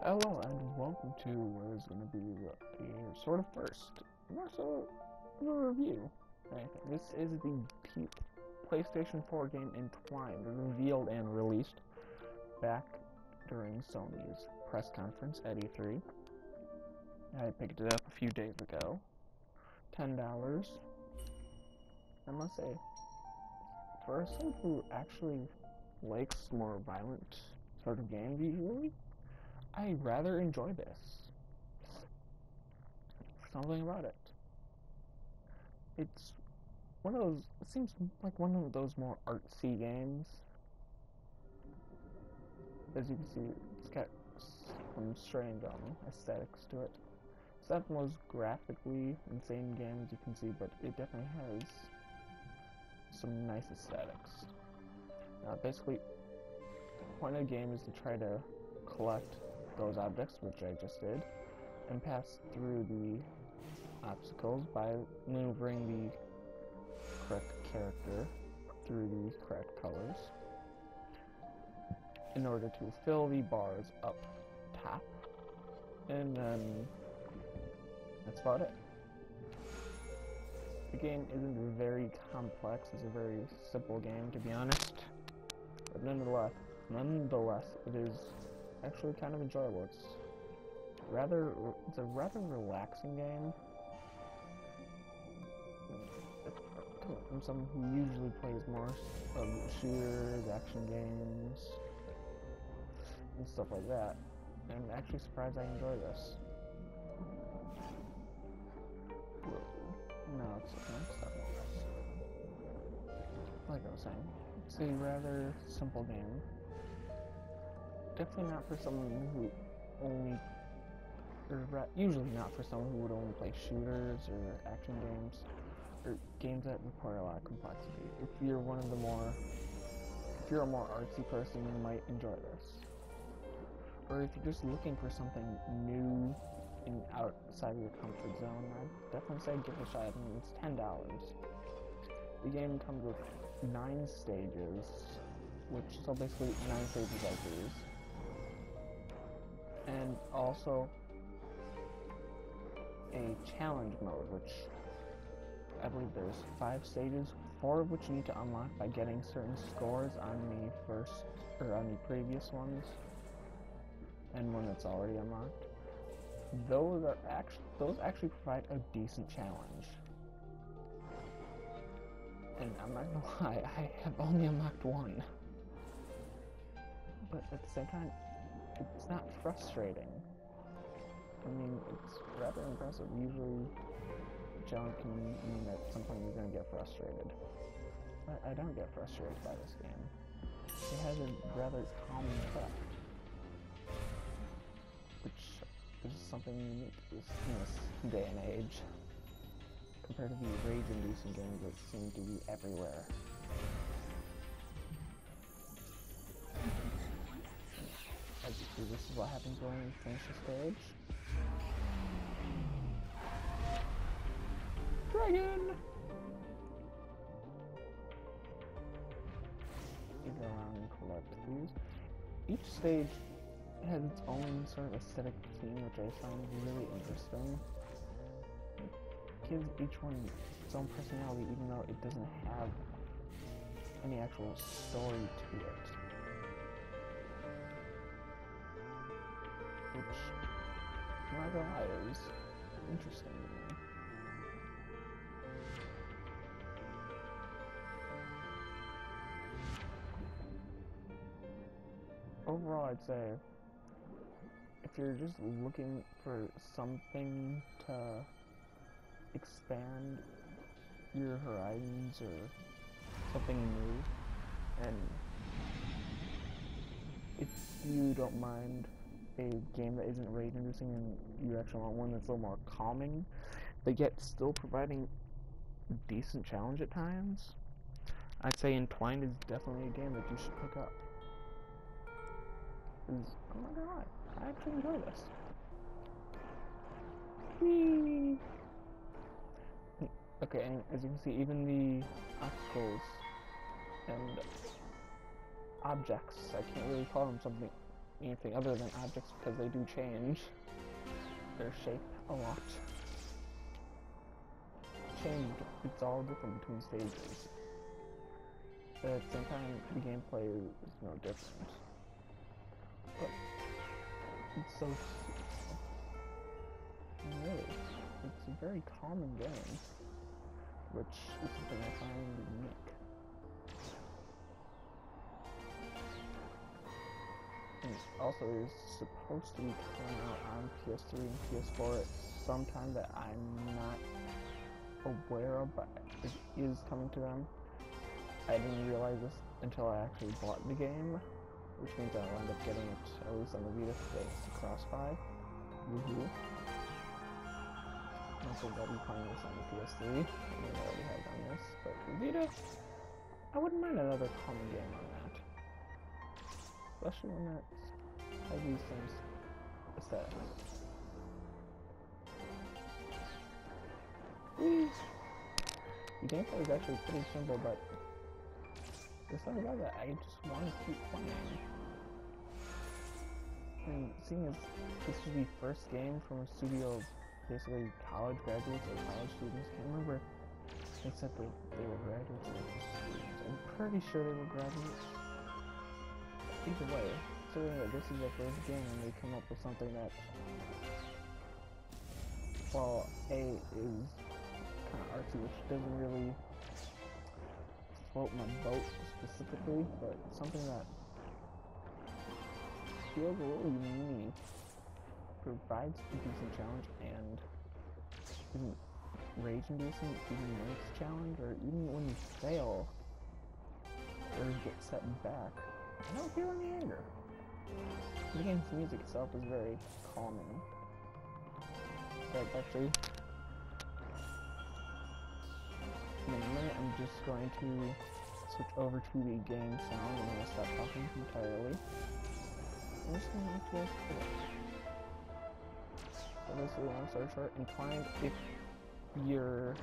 Hello and welcome to what is going to be a sort of first, more so of a review. This is the PlayStation 4 game Entwined, revealed and released back during Sony's press conference at E3. I picked it up a few days ago. $10. I must say, for someone who actually likes more violent sort of games usually, I rather enjoy this. Something about it. It's one of those, it seems like one of those more artsy games. As you can see, it's got some strange aesthetics to it. It's not the most graphically insane game as you can see, but it definitely has some nice aesthetics. Basically, the point of the game is to try to collect those objects, which I just did, and pass through the obstacles by maneuvering the correct character through the correct colors in order to fill the bars up top, and then that's about it. The game isn't very complex, it's a very simple game to be honest, but nonetheless it is actually kind of enjoyable. It's a rather relaxing game. From someone who usually plays more of shooters, action games, and stuff like that, I'm actually surprised I enjoy this. Whoa. No, it's not like this. Like I was saying, it's a rather simple game. Definitely not for someone who usually not for someone who would only play shooters or action games, or games that require a lot of complexity. If you're a more artsy person, you might enjoy this. Or if you're just looking for something new and outside of your comfort zone, I'd definitely say give it a shot. I mean, it's $10. The game comes with 9 stages, so basically 9 stages like these. And also a challenge mode, which I believe there's 5 stages, 4 of which you need to unlock by getting certain scores on the previous ones, and one that's already unlocked. Those actually provide a decent challenge. And I'm not gonna lie, I have only unlocked 1. But at the same time, it's not frustrating. I mean, it's rather impressive. Usually, challenge can mean that at some point you're going to get frustrated. But I don't get frustrated by this game. It has a rather calming effect, which is something unique in this day and age, compared to the rage-inducing games that seem to be everywhere. As you see, this is what happens when you finish a stage. Dragon! You go around and collect these. Each stage has its own sort of aesthetic theme, which I find really interesting. It gives each one its own personality, even though it doesn't have any actual story to it. Which, I'm not gonna lie, is interesting to me. Overall, I'd say, if you're just looking for something to expand your horizons or something new, and if you don't mind a game that isn't rage-inducing and you actually want one that's a little more calming, but yet still providing a decent challenge at times, I'd say Entwined is definitely a game that you should pick up. I'm not gonna lie, I actually enjoy this. Whee! Okay, and as you can see, even the obstacles and objects, I can't really call them something anything other than objects because they do change their shape a lot. It's all different between stages. But at the same time, the gameplay is no different. But it's so really, it's a very common game, which is something I find unique. And also, it's supposed to be coming out on PS3 and PS4 at some time that I'm not aware of, but it is coming to them. I didn't realize this until I actually bought the game, which means I'll end up getting it at least on the Vita because it's cross-buy. Woohoo. I think I'll be playing this on the PS3. I mean, I already have done this, but for Vita, I wouldn't mind another common game on that. Especially when it has these things aesthetics. The gameplay is actually pretty simple, but there's something about that I just want to keep playing. And seeing as this is the first game from a studio of basically college graduates or college students, I can't remember if they said that they were graduates or just students. I'm pretty sure they were graduates. Either way, considering that this is their first game and they come up with something that, well, A, is kind of artsy, which doesn't really float my boat specifically, but something that feels a little unique, provides a decent challenge, and isn't rage-inducing even when it's challenged, or even when you fail or get set back. I don't feel any anger. The game's music itself is very calming. But actually, in a minute, I'm just going to switch over to the game sound and I'm going to stop talking entirely. I'm just going to let you guys play it. So basically, long story short, Entwined, if you're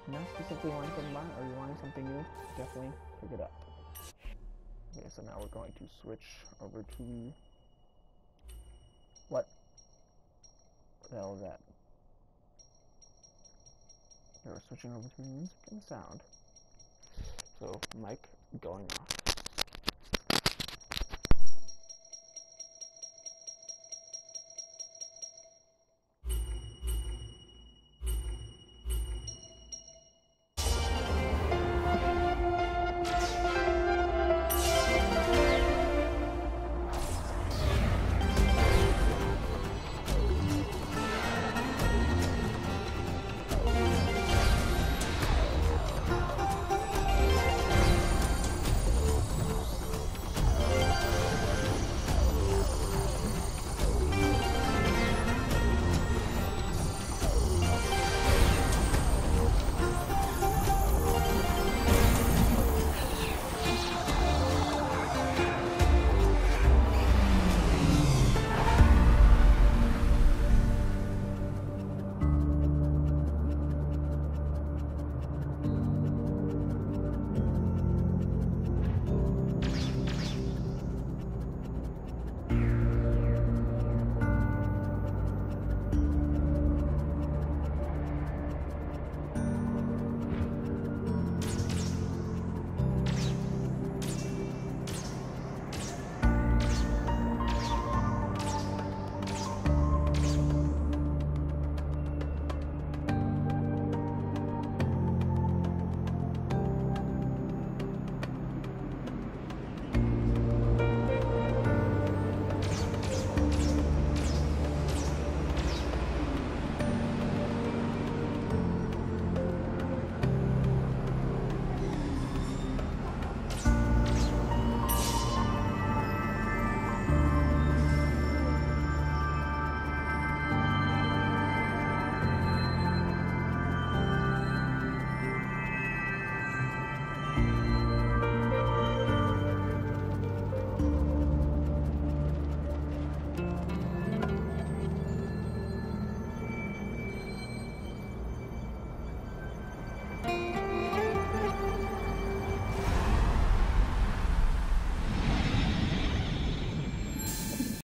not specifically wanting something new or you're wanting something new, definitely pick it up. Okay, so now we're going to switch over to what the hell is that? Okay, we're switching over to music and sound. So, mic going off.